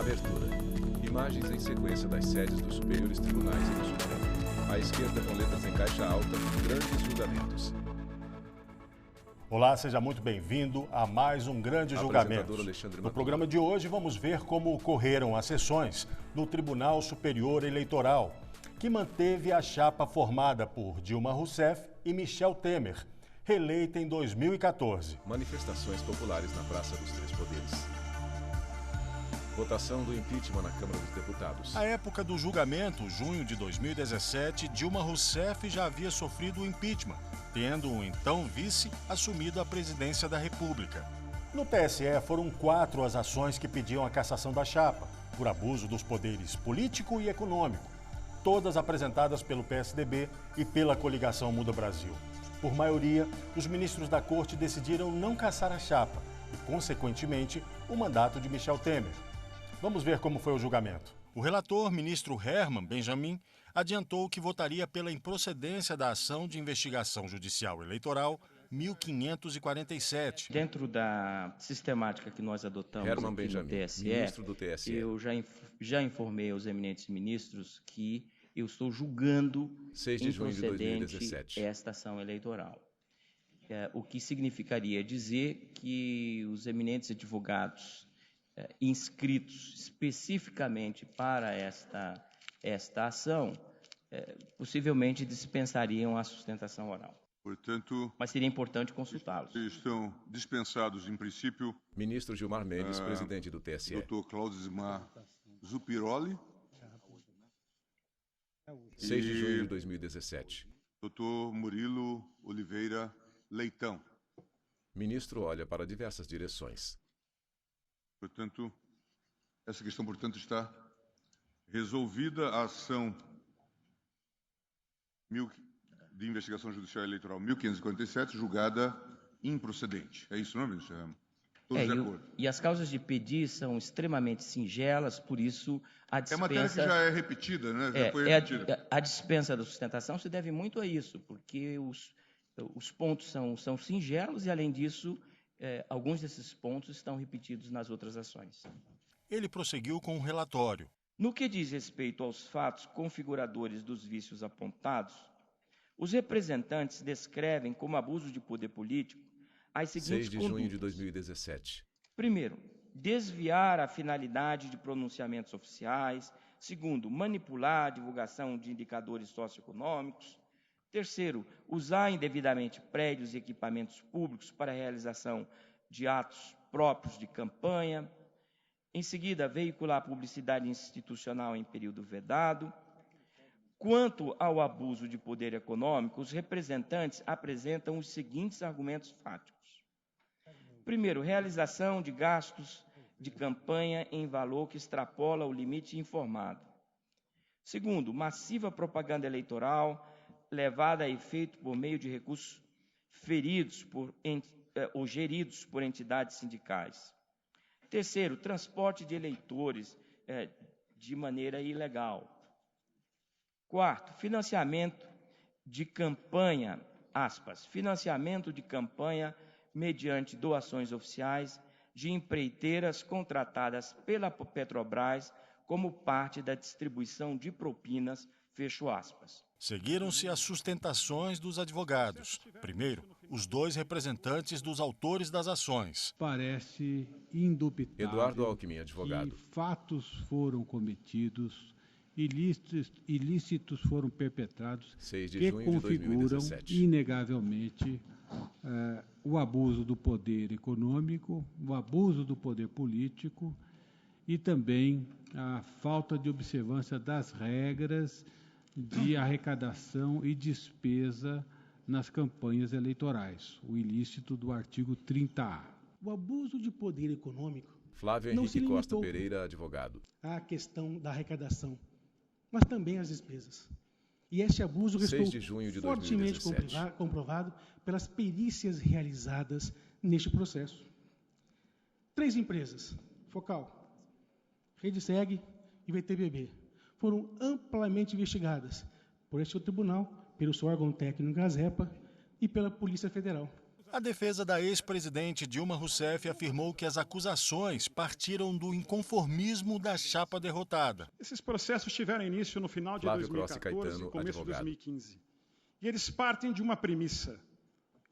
Abertura. Imagens em sequência das sedes dos superiores tribunais e do Supremo. À esquerda, com letras em caixa alta, grandes julgamentos. Olá, seja muito bem-vindo a mais um grande julgamento. No programa de hoje vamos ver como ocorreram as sessões no Tribunal Superior Eleitoral, que manteve a chapa formada por Dilma Rousseff e Michel Temer, reeleita em 2014. Manifestações populares na Praça dos Três Poderes. Votação do impeachment na Câmara dos Deputados. À época do julgamento, junho de 2017, Dilma Rousseff já havia sofrido o impeachment, tendo o então vice assumido a presidência da República. No TSE foram 4 as ações que pediam a cassação da chapa, por abuso dos poderes político e econômico, todas apresentadas pelo PSDB e pela coligação Muda Brasil. Por maioria, os ministros da Corte decidiram não cassar a chapa e, consequentemente, o mandato de Michel Temer. Vamos ver como foi o julgamento. O relator, ministro Herman Benjamin, adiantou que votaria pela improcedência da ação de investigação judicial eleitoral 1547. Dentro da sistemática que nós adotamos Herman aqui Benjamin, no TSE, ministro do TSE. Eu já informei aos eminentes ministros que eu estou julgando 6 de junho de improcedente 2017. esta ação eleitoral. O que significaria dizer que os eminentes advogados inscritos especificamente para esta ação, possivelmente dispensariam a sustentação oral. Portanto, mas seria importante consultá-los. Estão dispensados, em princípio, Ministro Gilmar Mendes, presidente do TSE. Dr. Claudismar Zupiroli. 6 de junho de 2017. Dr. Murilo Oliveira Leitão. Ministro olha para diversas direções. Portanto, essa questão, portanto, está resolvida. A ação de investigação judicial eleitoral 1547, julgada improcedente. É isso, não, ministro? Todos de acordo. E as causas de pedir são extremamente singelas, por isso a dispensa... É matéria que já é repetida, né? Já foi repetida. A dispensa da sustentação se deve muito a isso, porque os pontos são singelos e, além disso, alguns desses pontos estão repetidos nas outras ações. Ele prosseguiu com o relatório. No que diz respeito aos fatos configuradores dos vícios apontados, os representantes descrevem como abuso de poder político as seguintes 6 de junho de 2017. Primeiro, desviar a finalidade de pronunciamentos oficiais. Segundo, manipular a divulgação de indicadores socioeconômicos. Terceiro, usar indevidamente prédios e equipamentos públicos para a realização de atos próprios de campanha. Em seguida, veicular publicidade institucional em período vedado. Quanto ao abuso de poder econômico, os representantes apresentam os seguintes argumentos fáticos. Primeiro, realização de gastos de campanha em valor que extrapola o limite informado. Segundo, massiva propaganda eleitoral levada a efeito por meio de recursos feridos ou geridos por entidades sindicais. Terceiro, transporte de eleitores de maneira ilegal. Quarto, financiamento de campanha, aspas, financiamento de campanha mediante doações oficiais de empreiteiras contratadas pela Petrobras como parte da distribuição de propinas, fecho aspas. Seguiram-se as sustentações dos advogados. Primeiro, os 2 representantes dos autores das ações. Parece indubitável Eduardo Alckmin, advogado. que fatos foram cometidos, ilícitos foram perpetrados 6 de que junho de configuram 2017. inegavelmente o abuso do poder econômico, o abuso do poder político e também a falta de observância das regras de arrecadação e despesa nas campanhas eleitorais, o ilícito do artigo 30A. O abuso de poder econômico Flávio não se Henrique Costa limitou Pereira, advogado. à questão da arrecadação, mas também às despesas. E este abuso 6 restou de junho de fortemente 2017. comprovado pelas perícias realizadas neste processo. 3 empresas, Focal, Redeseg e VTBB, foram amplamente investigadas por este tribunal, pelo seu órgão técnico ASEPA e pela Polícia Federal. A defesa da ex-presidente Dilma Rousseff afirmou que as acusações partiram do inconformismo da chapa derrotada. Esses processos tiveram início no final de Flávio 2014 Caetano, e começo de advogado. 2015. E eles partem de uma premissa: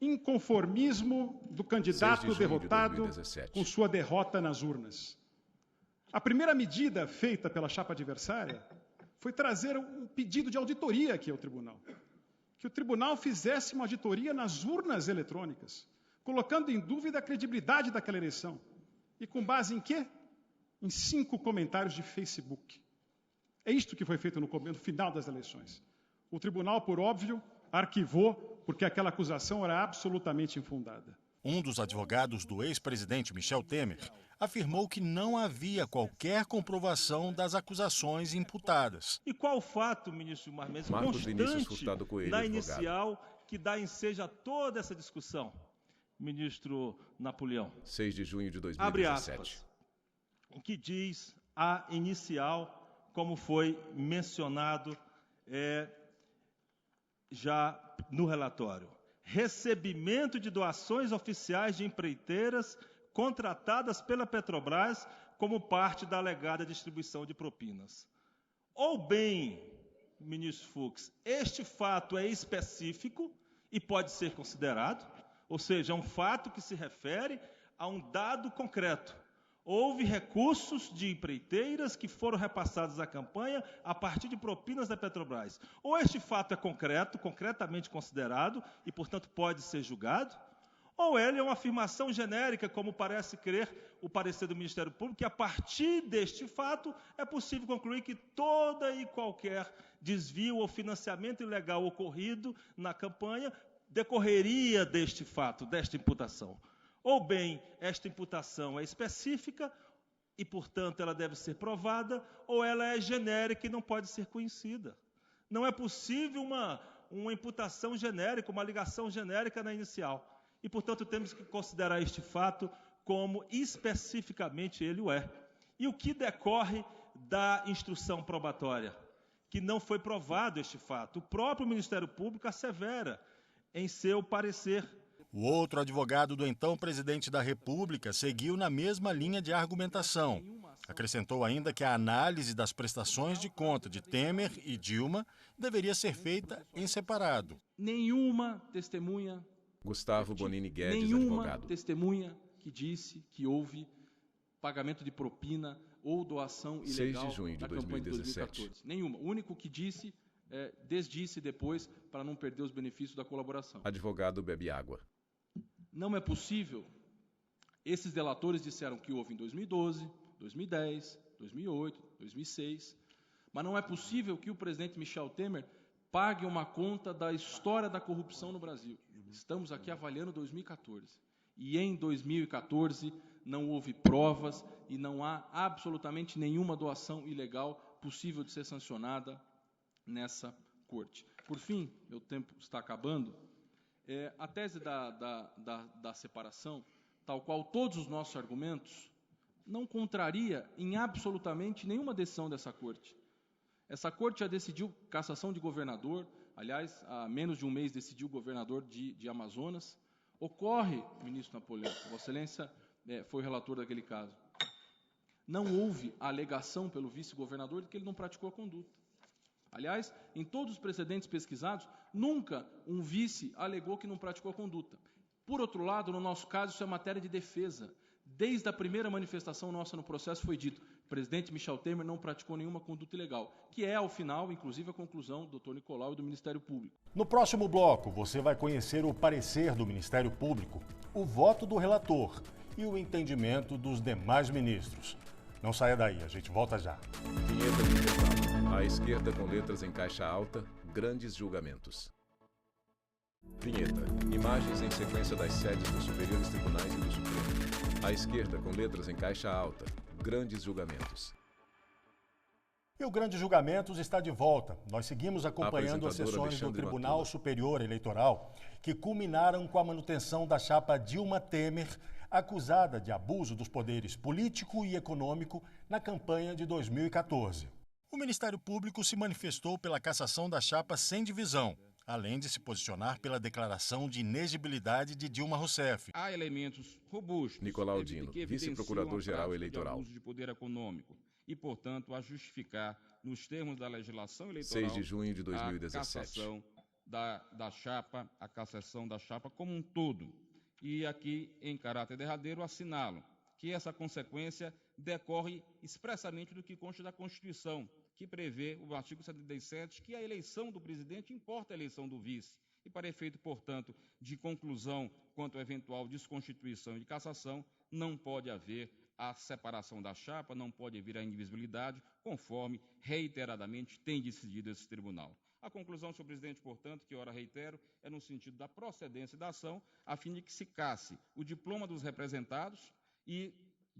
inconformismo do 6 de candidato junho de derrotado 2017. com sua derrota nas urnas. A primeira medida feita pela chapa adversária foi trazer um pedido de auditoria aqui ao tribunal. Que o tribunal fizesse uma auditoria nas urnas eletrônicas, colocando em dúvida a credibilidade daquela eleição. E com base em quê? Em 5 comentários de Facebook. É isto que foi feito no final das eleições. O tribunal, por óbvio, arquivou, porque aquela acusação era absolutamente infundada. Um dos advogados do ex-presidente Michel Temer afirmou que não havia qualquer comprovação das acusações imputadas. E qual o fato, ministro Gilmar Mendes, Marcos Vinícius constante Furtado Coelho, na advogado. inicial que dá ensejo a toda essa discussão, ministro Napoleão? 6 de junho de Abre 2017. aspas. O que diz a inicial, como foi mencionado já no relatório. Recebimento de doações oficiais de empreiteiras contratadas pela Petrobras como parte da alegada distribuição de propinas. Ou bem, ministro Fux, este fato é específico e pode ser considerado, ou seja, é um fato que se refere a um dado concreto. Houve recursos de empreiteiras que foram repassados à campanha a partir de propinas da Petrobras. Ou este fato é concreto, concretamente considerado, e, portanto, pode ser julgado, ou ele é uma afirmação genérica, como parece crer o parecer do Ministério Público, que a partir deste fato é possível concluir que toda e qualquer desvio ou financiamento ilegal ocorrido na campanha decorreria deste fato, desta imputação. Ou bem, esta imputação é específica e, portanto, ela deve ser provada, ou ela é genérica e não pode ser conhecida. Não é possível uma imputação genérica, uma ligação genérica na inicial. E, portanto, temos que considerar este fato como especificamente ele o é. E o que decorre da instrução probatória? Que não foi provado este fato. O próprio Ministério Público assevera em seu parecer. O outro advogado do então presidente da República seguiu na mesma linha de argumentação. Acrescentou ainda que a análise das prestações de conta de Temer e Dilma deveria ser feita em separado. Nenhuma testemunha, Gustavo Bonini Guedes, nenhuma advogado. testemunha que disse que houve pagamento de propina ou doação 6 ilegal de junho de na campanha de 2017. 2014. Nenhuma. O único que disse, desdisse depois para não perder os benefícios da colaboração. Advogado Bebe Água. Não é possível. Esses delatores disseram que houve em 2012, 2010, 2008, 2006, mas não é possível que o presidente Michel Temer pague uma conta da história da corrupção no Brasil. Estamos aqui avaliando 2014. E em 2014 não houve provas e não há absolutamente nenhuma doação ilegal possível de ser sancionada nessa corte. Por fim, meu tempo está acabando. A tese da separação, tal qual todos os nossos argumentos, não contraria em absolutamente nenhuma decisão dessa corte. Essa corte já decidiu cassação de governador, aliás, há menos de um mês decidiu o governador de Amazonas. Ocorre, ministro Napoleão, Vossa Excelência foi o relator daquele caso, não houve alegação pelo vice-governador de que ele não praticou a conduta. Aliás, em todos os precedentes pesquisados, nunca um vice alegou que não praticou a conduta. Por outro lado, no nosso caso, isso é matéria de defesa. Desde a primeira manifestação nossa no processo foi dito: o presidente Michel Temer não praticou nenhuma conduta ilegal, que é, ao final, inclusive, a conclusão do Dr. Nicolau e do Ministério Público. No próximo bloco, você vai conhecer o parecer do Ministério Público, o voto do relator e o entendimento dos demais ministros. Não saia daí, a gente volta já. Vinheta de intervalo. À esquerda, com letras em caixa alta, grandes julgamentos. Vinheta. Imagens em sequência das sedes dos superiores tribunais e do Supremo. À esquerda, com letras em caixa alta, grandes julgamentos. E o Grande Julgamentos está de volta. Nós seguimos acompanhando as Apresentadora sessões do Alexandre Tribunal Matula. Superior Eleitoral, que culminaram com a manutenção da chapa Dilma Temer, acusada de abuso dos poderes político e econômico na campanha de 2014. O Ministério Público se manifestou pela cassação da chapa sem divisão além de se posicionar pela declaração de inexigibilidade de Dilma Rousseff. Há elementos robustos. Nicolau Dino, vice-procurador-geral eleitoral. Abuso de poder econômico e, portanto, a justificar, nos termos da legislação eleitoral, 6 de junho de 2017. A cassação a cassação da chapa como um todo. E aqui, em caráter derradeiro, assinalo que essa consequência decorre expressamente do que consta da Constituição, que prevê o artigo 77, que a eleição do presidente importa a eleição do vice. E para efeito, portanto, de conclusão quanto à eventual desconstituição e de cassação, não pode haver a separação da chapa, não pode haver a indivisibilidade, conforme reiteradamente tem decidido esse tribunal. A conclusão, senhor presidente, portanto, que ora reitero, é no sentido da procedência da ação, a fim de que se casse o diploma dos representados e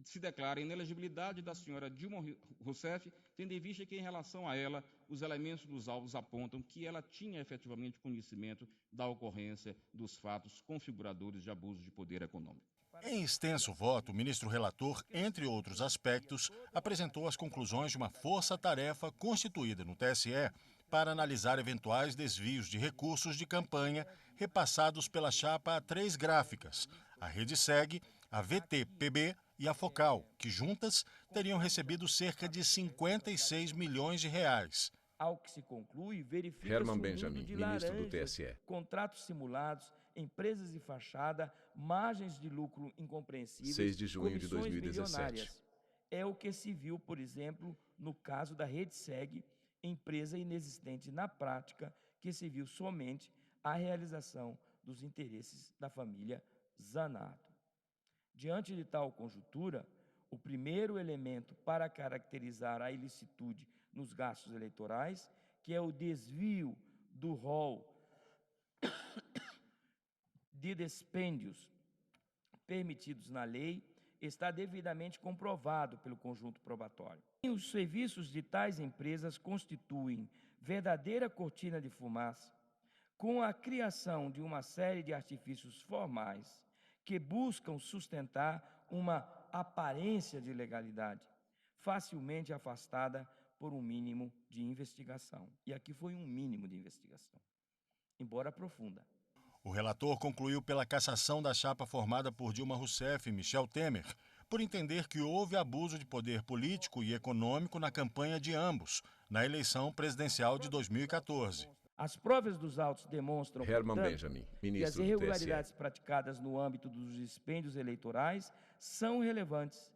se declara a inelegibilidade da senhora Dilma Rousseff, tendo em vista que, em relação a ela, os elementos dos autos apontam que ela tinha efetivamente conhecimento da ocorrência dos fatos configuradores de abuso de poder econômico. Em extenso voto, o ministro relator, entre outros aspectos, apresentou as conclusões de uma força-tarefa constituída no TSE para analisar eventuais desvios de recursos de campanha repassados pela chapa a 3 gráficas, a RedeSeg, a VT-PB e a Focal, que juntas teriam recebido cerca de 56 milhões de reais. Ao que se conclui, verifica Herman Benjamin, ministro do TSE. Contratos simulados, empresas de fachada, margens de lucro incompreensíveis, 6 de junho de 2017. É o que se viu, por exemplo, no caso da RedeSeg, empresa inexistente na prática, que se viu somente a realização dos interesses da família Zanato. Diante de tal conjuntura, o primeiro elemento para caracterizar a ilicitude nos gastos eleitorais, que é o desvio do rol de dispêndios permitidos na lei, está devidamente comprovado pelo conjunto probatório. Os serviços de tais empresas constituem verdadeira cortina de fumaça, com a criação de uma série de artifícios formais que buscam sustentar uma aparência de legalidade, facilmente afastada por um mínimo de investigação. E aqui foi um mínimo de investigação, embora profunda. O relator concluiu pela cassação da chapa formada por Dilma Rousseff e Michel Temer, por entender que houve abuso de poder político e econômico na campanha de ambos, na eleição presidencial de 2014. As provas dos autos demonstram, Herman portanto, Benjamin, que as ministro do irregularidades TSE. praticadas no âmbito dos dispêndios eleitorais são relevantes,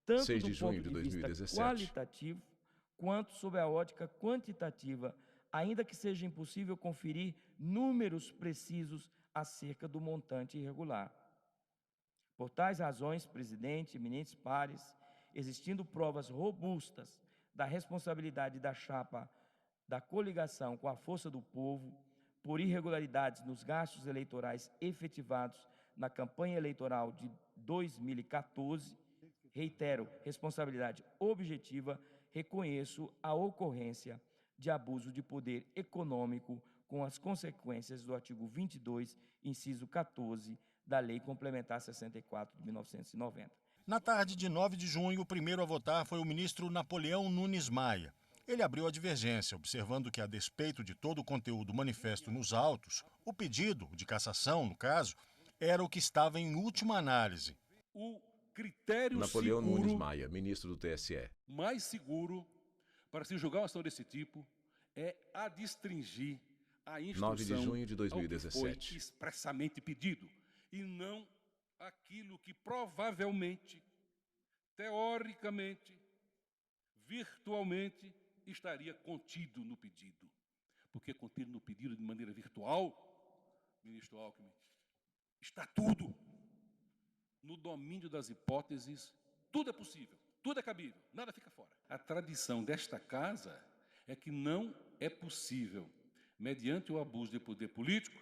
tanto 6 de do junho ponto de de vista 2017. qualitativo, quanto sob a ótica quantitativa, ainda que seja impossível conferir números precisos acerca do montante irregular. Por tais razões, presidente, eminentes pares, existindo provas robustas da responsabilidade da chapa da coligação com a força do povo por irregularidades nos gastos eleitorais efetivados na campanha eleitoral de 2014, reitero, responsabilidade objetiva, reconheço a ocorrência de abuso de poder econômico com as consequências do artigo 22, inciso 14, da Lei Complementar 64 de 1990. Na tarde de 9 de junho, o primeiro a votar foi o ministro Napoleão Nunes Maia. Ele abriu a divergência, observando que, a despeito de todo o conteúdo manifesto nos autos, o pedido de cassação, no caso, era o que estava em última análise. O critério Napoleão seguro, Nunes Maia, ministro do TSE. mais seguro para se julgar uma ação desse tipo é adstringir a instrução 9 de junho de 2017. ao que foi expressamente pedido, e não aquilo que provavelmente, teoricamente, virtualmente, estaria contido no pedido. Porque contido no pedido de maneira virtual, ministro Alckmin, está tudo no domínio das hipóteses, tudo é possível, tudo é cabível, nada fica fora. A tradição desta casa é que não é possível, mediante o abuso de poder político,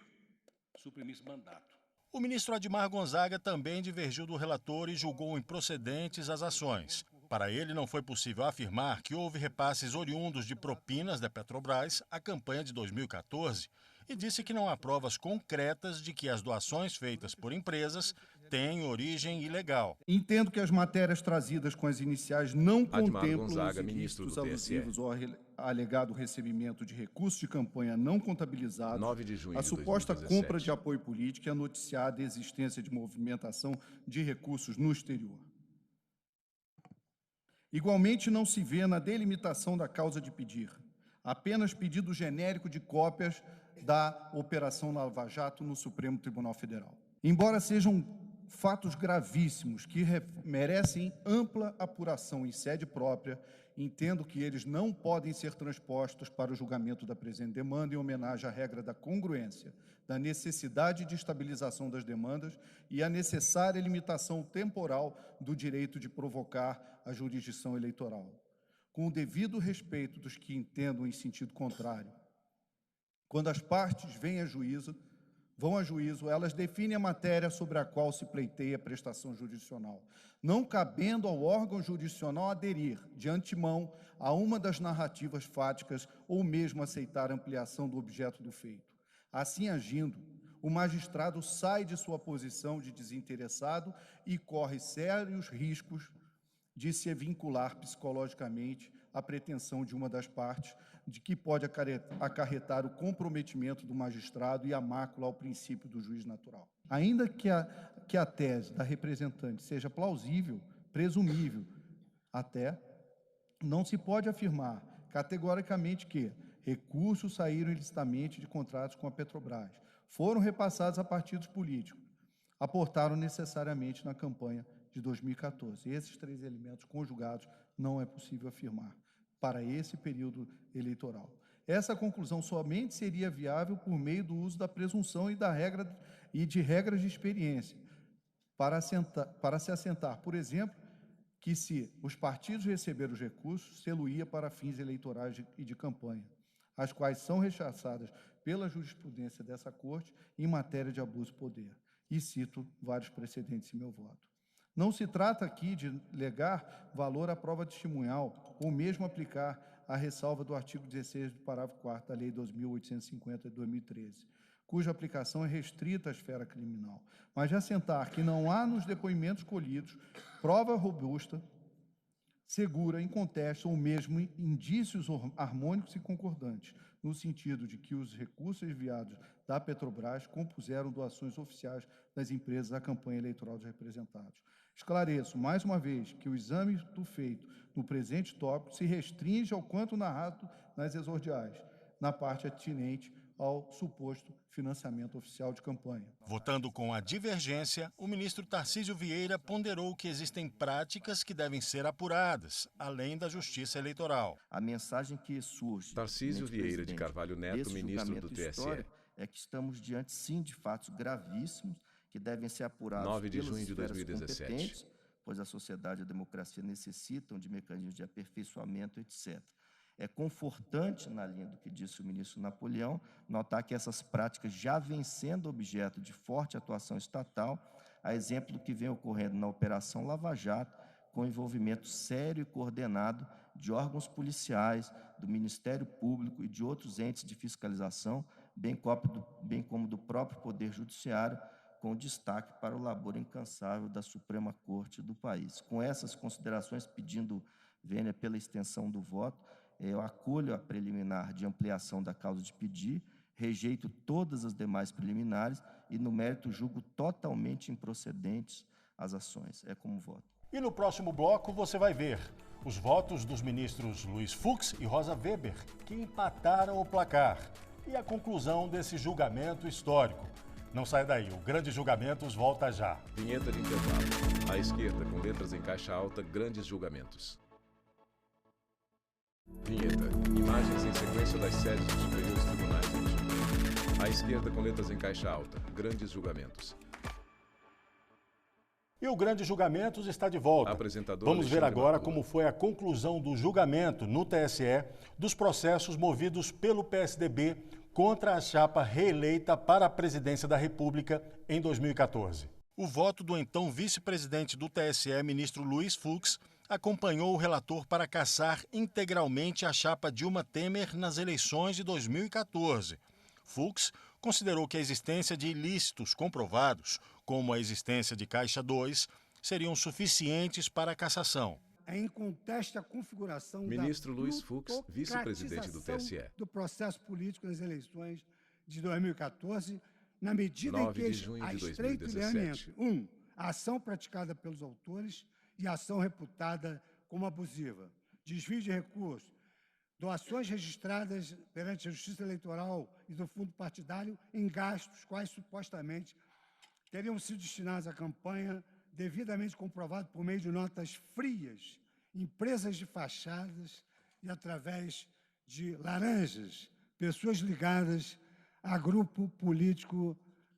suprimir esse mandato. O ministro Admar Gonzaga também divergiu do relator e julgou improcedentes as ações. Para ele, não foi possível afirmar que houve repasses oriundos de propinas da Petrobras à campanha de 2014 e disse que não há provas concretas de que as doações feitas por empresas tem origem ilegal. Entendo que as matérias trazidas com as iniciais não Admar contemplam Gonzaga, os ministro ilícitos do TSE. alusivos ao alegado recebimento de recursos de campanha não contabilizados, 9 de junho a de suposta 2017. compra de apoio político e a noticiada existência de movimentação de recursos no exterior. Igualmente, não se vê na delimitação da causa de pedir apenas pedido genérico de cópias da Operação Lava Jato no Supremo Tribunal Federal. Embora sejam fatos gravíssimos que merecem ampla apuração em sede própria, entendo que eles não podem ser transpostos para o julgamento da presente demanda em homenagem à regra da congruência, da necessidade de estabilização das demandas e a necessária limitação temporal do direito de provocar a jurisdição eleitoral. Com o devido respeito dos que entendam em sentido contrário. Quando as partes vão a juízo, elas definem a matéria sobre a qual se pleiteia a prestação jurisdicional, não cabendo ao órgão jurisdicional aderir, de antemão, a uma das narrativas fáticas ou mesmo aceitar a ampliação do objeto do feito. Assim agindo, o magistrado sai de sua posição de desinteressado e corre sérios riscos de se vincular psicologicamente à pretensão de uma das partes, de que pode acarretar o comprometimento do magistrado e a mácula ao princípio do juiz natural. Ainda que a tese da representante seja plausível, presumível, até, não se pode afirmar categoricamente que recursos saíram ilicitamente de contratos com a Petrobras, foram repassados a partidos políticos, aportaram necessariamente na campanha de 2014. Esses três elementos conjugados não é possível afirmar para esse período eleitoral. Essa conclusão somente seria viável por meio do uso da presunção e de regras de experiência, para se assentar, por exemplo, que se os partidos receberam os recursos, se-lo-ia para fins eleitorais e de campanha, as quais são rechaçadas pela jurisprudência dessa Corte em matéria de abuso de poder. E cito vários precedentes em meu voto. Não se trata aqui de legar valor à prova testemunhal ou mesmo aplicar a ressalva do artigo 16 do parágrafo 4º da Lei 2.850 de 2013, cuja aplicação é restrita à esfera criminal, mas de assentar que não há nos depoimentos colhidos prova robusta, segura, inconteste ou mesmo indícios harmônicos e concordantes, no sentido de que os recursos enviados da Petrobras compuseram doações oficiais das empresas à campanha eleitoral dos representados. Esclareço, mais uma vez, que o exame do feito no presente tópico se restringe ao quanto narrado nas exordiais, na parte atinente ao suposto financiamento oficial de campanha. Votando com a divergência, o ministro Tarcísio Vieira ponderou que existem práticas que devem ser apuradas, além da justiça eleitoral. A mensagem que surge... Tarcísio Vieira de Carvalho Neto, ministro do TSE. É que estamos diante, sim, de fatos gravíssimos que devem ser apurados 9 de pelas junho de 2017. competentes, pois a sociedade e a democracia necessitam de mecanismos de aperfeiçoamento, etc. É confortante, na linha do que disse o ministro Napoleão, notar que essas práticas já vêm sendo objeto de forte atuação estatal, a exemplo do que vem ocorrendo na Operação Lava Jato, com envolvimento sério e coordenado de órgãos policiais, do Ministério Público e de outros entes de fiscalização, bem como do próprio Poder Judiciário, com destaque para o labor incansável da Suprema Corte do país. Com essas considerações, pedindo vênia pela extensão do voto, eu acolho a preliminar de ampliação da causa de pedir, rejeito todas as demais preliminares e, no mérito, julgo totalmente improcedentes as ações. É como voto. E no próximo bloco você vai ver os votos dos ministros Luiz Fux e Rosa Weber, que empataram o placar, e a conclusão desse julgamento histórico. Não saia daí, o Grandes Julgamentos volta já. Vinheta de intervalo. À esquerda, com letras em caixa alta, Grandes Julgamentos. Vinheta. Imagens em sequência das sedes dos superiores tribunais e do Supremo. À esquerda, com letras em caixa alta, Grandes Julgamentos. E o Grandes Julgamentos está de volta. Vamos ver agora como foi a conclusão do julgamento no TSE dos processos movidos pelo PSDB contra a chapa reeleita para a presidência da República em 2014. O voto do então vice-presidente do TSE, ministro Luiz Fux, acompanhou o relator para cassar integralmente a chapa Dilma Temer nas eleições de 2014. Fux considerou que a existência de ilícitos comprovados, como a existência de Caixa 2, seriam suficientes para a cassação. É inconteste a configuração Ministro da Luiz Fux, vice-presidente do TSE. Do processo político nas eleições de 2014, na medida em que há estreito liame entre 1. A ação praticada pelos autores e a ação reputada como abusiva, desvio de recursos, doações registradas perante a Justiça Eleitoral e do fundo partidário em gastos quais supostamente teriam sido destinados à campanha, devidamente comprovado por meio de notas frias, empresas de fachadas e através de laranjas, pessoas ligadas a grupo político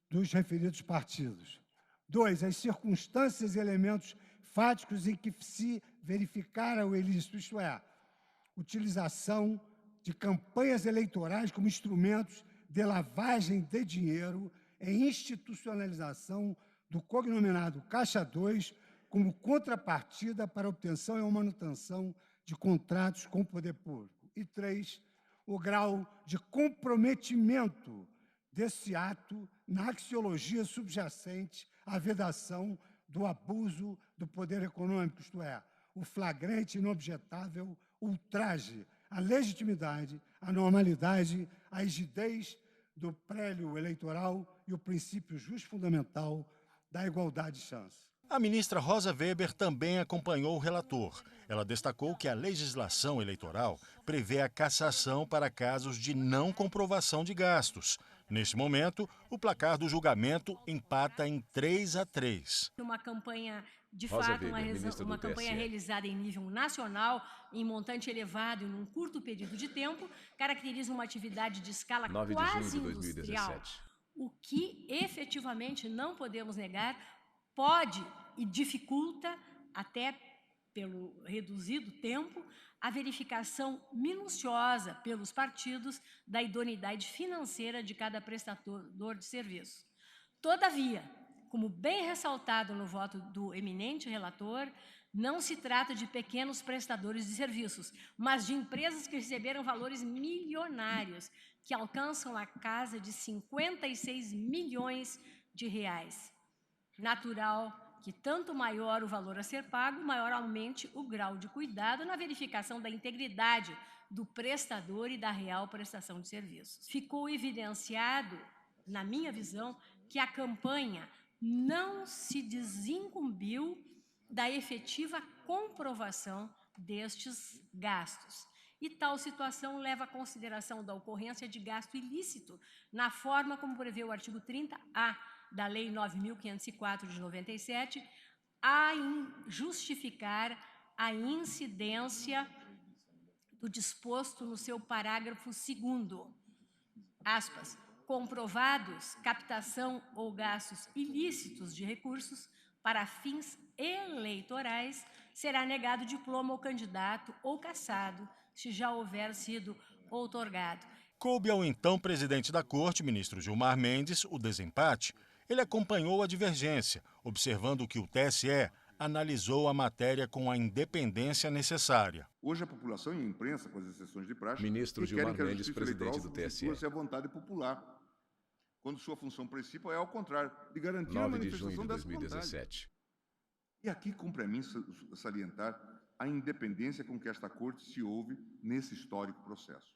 dos referidos partidos. 2. As circunstâncias e elementos fáticos em que se verificara o ilícito, isto é, utilização de campanhas eleitorais como instrumentos de lavagem de dinheiro e institucionalização do cognominado Caixa 2 como contrapartida para a obtenção e manutenção de contratos com o poder público. E 3, o grau de comprometimento desse ato na axiologia subjacente à vedação do abuso do poder econômico, isto é, o flagrante e inobjetável ultraje à legitimidade, à normalidade, à rigidez do prélio eleitoral e o princípio justo fundamental da igualdade de chance. A ministra Rosa Weber também acompanhou o relator. Ela destacou que a legislação eleitoral prevê a cassação para casos de não comprovação de gastos. Neste momento, o placar do julgamento empata em 3-3. Uma campanha, de Rosa fato, Weber, uma campanha realizada em nível nacional, em montante elevado e num curto período de tempo, caracteriza uma atividade de escala 9 quase de junho de industrial. 2017. O que efetivamente não podemos negar pode e dificulta, até pelo reduzido tempo, a verificação minuciosa pelos partidos da idoneidade financeira de cada prestador de serviço. Todavia, como bem ressaltado no voto do eminente relator, não se trata de pequenos prestadores de serviços, mas de empresas que receberam valores milionários, que alcançam a casa de 56 milhões de reais. Natural que tanto maior o valor a ser pago, maior aumente o grau de cuidado na verificação da integridade do prestador e da real prestação de serviços. Ficou evidenciado, na minha visão, que a campanha não se desincumbiu da efetiva comprovação destes gastos. E tal situação leva à consideração da ocorrência de gasto ilícito, na forma como prevê o artigo 30A da Lei 9.504 de 97, a justificar a incidência do disposto no seu parágrafo 2º, aspas, comprovados captação ou gastos ilícitos de recursos para fins eleitorais, será negado diploma ao candidato ou cassado, se já houver sido outorgado. Coube ao então presidente da Corte, ministro Gilmar Mendes, o desempate. Ele acompanhou a divergência, observando que o TSE analisou a matéria com a independência necessária. Hoje a população e a imprensa, com as exceções de praxe, ministro Gilmar Mendes, presidente do TSE. A vontade popular, quando sua função principal é ao contrário, de garantir 9 a manifestação de junho de dessa 2017. vontade. E aqui cumpre a mim salientar a independência com que esta Corte se ouve nesse histórico processo.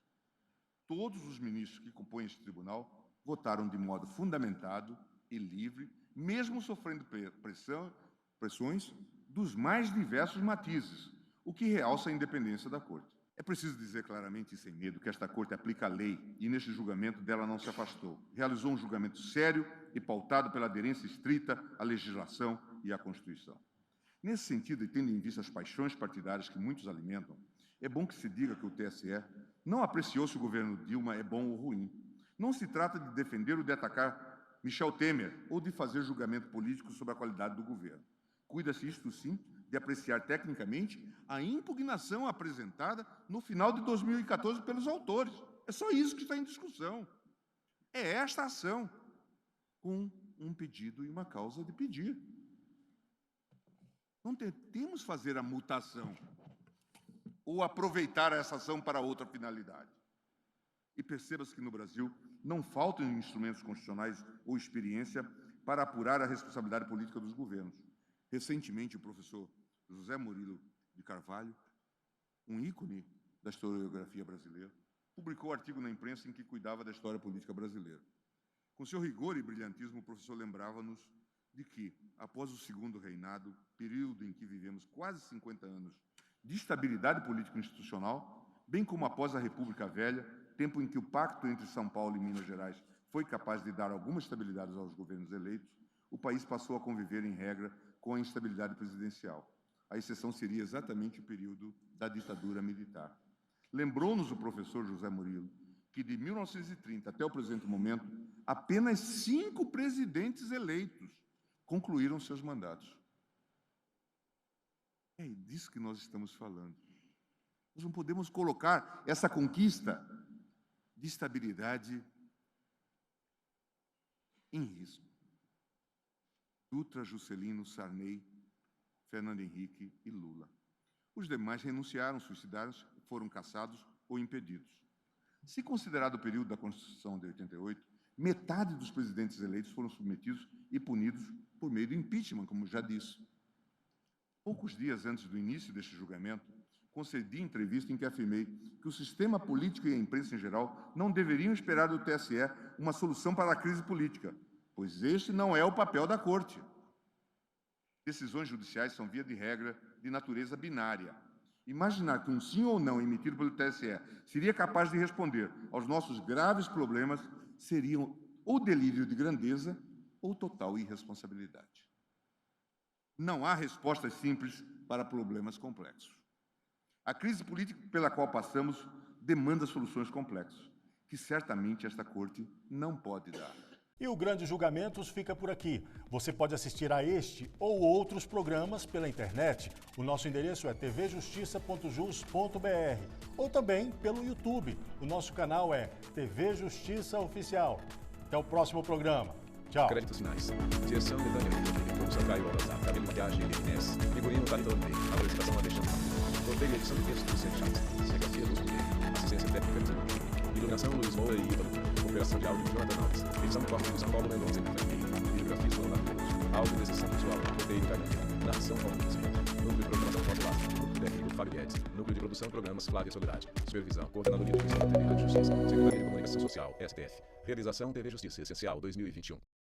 Todos os ministros que compõem este tribunal votaram de modo fundamentado e livre, mesmo sofrendo pressões dos mais diversos matizes, o que realça a independência da Corte. É preciso dizer claramente e sem medo que esta Corte aplica a lei e, neste julgamento, dela não se afastou. Realizou um julgamento sério e pautado pela aderência estrita à legislação e à Constituição. Nesse sentido, e tendo em vista as paixões partidárias que muitos alimentam, é bom que se diga que o TSE não apreciou se o governo Dilma é bom ou ruim. Não se trata de defender ou de atacar Michel Temer ou de fazer julgamento político sobre a qualidade do governo. Cuida-se, isto sim, de apreciar tecnicamente a impugnação apresentada no final de 2014 pelos autores. É só isso que está em discussão. É esta ação, com um pedido e uma causa de pedir. Não tentemos fazer a mutação ou aproveitar essa ação para outra finalidade. E perceba-se que no Brasil não faltam instrumentos constitucionais ou experiência para apurar a responsabilidade política dos governos. Recentemente, o professor José Murilo de Carvalho, um ícone da historiografia brasileira, publicou artigo na imprensa em que cuidava da história política brasileira. Com seu rigor e brilhantismo, o professor lembrava-nos de que, após o segundo reinado, período em que vivemos quase 50 anos de estabilidade político-institucional, bem como após a República Velha, tempo em que o pacto entre São Paulo e Minas Gerais foi capaz de dar alguma estabilidade aos governos eleitos, o país passou a conviver, em regra, com a instabilidade presidencial. A exceção seria exatamente o período da ditadura militar. Lembrou-nos o professor José Murilo que, de 1930 até o presente momento, apenas 5 presidentes eleitos concluíram seus mandatos. É disso que nós estamos falando. Nós não podemos colocar essa conquista de estabilidade em risco. Dutra, Juscelino, Sarney, Fernando Henrique e Lula. Os demais renunciaram, suicidaram-se, foram caçados ou impedidos. Se considerado o período da Constituição de 88, metade dos presidentes eleitos foram submetidos e punidos por meio do impeachment, como já disse. Poucos dias antes do início deste julgamento, concedi entrevista em que afirmei que o sistema político e a imprensa em geral não deveriam esperar do TSE uma solução para a crise política, pois este não é o papel da Corte. Decisões judiciais são, via de regra, de natureza binária. Imaginar que um sim ou não emitido pelo TSE seria capaz de responder aos nossos graves problemas seria ou delírio de grandeza ou total irresponsabilidade. Não há respostas simples para problemas complexos. A crise política pela qual passamos demanda soluções complexas, que certamente esta Corte não pode dar. E o Grande Julgamentos fica por aqui. Você pode assistir a este ou outros programas pela internet. O nosso endereço é tvjustiça.jus.br ou também pelo YouTube. O nosso canal é TV Justiça Oficial. Até o próximo programa. Tchau. Créditos finais. Direção Betânia Vitor. Produção Caio Alazar. Cabelo Maquiagem LNS. Figurino Talitão Ney. Apresentação Alexandre. Roteiro e edição de texto do Centro. Cenografia Luz Pinheiro. Assistência técnica de iluminação Luiz Moura e Íbalo. Operação de áudio de Jonathan Alves. Edição de corte de São Paulo Mendonça e Franquinho. Videografia João Marcos. Áudio de sessão visual. Roteiro Caio Alazar. Narração Paulo Crescimento. Núcleo de programação Cláudio Lázaro. Núcleo técnico Fábio Guedes. Núcleo de produção Programas Flávia Soledade. Supervisão. Coordenadoria de Justiça da TV Justiça. Secretaria de Comunicação Social. STF. Realização TV Justiça Essencial 2021.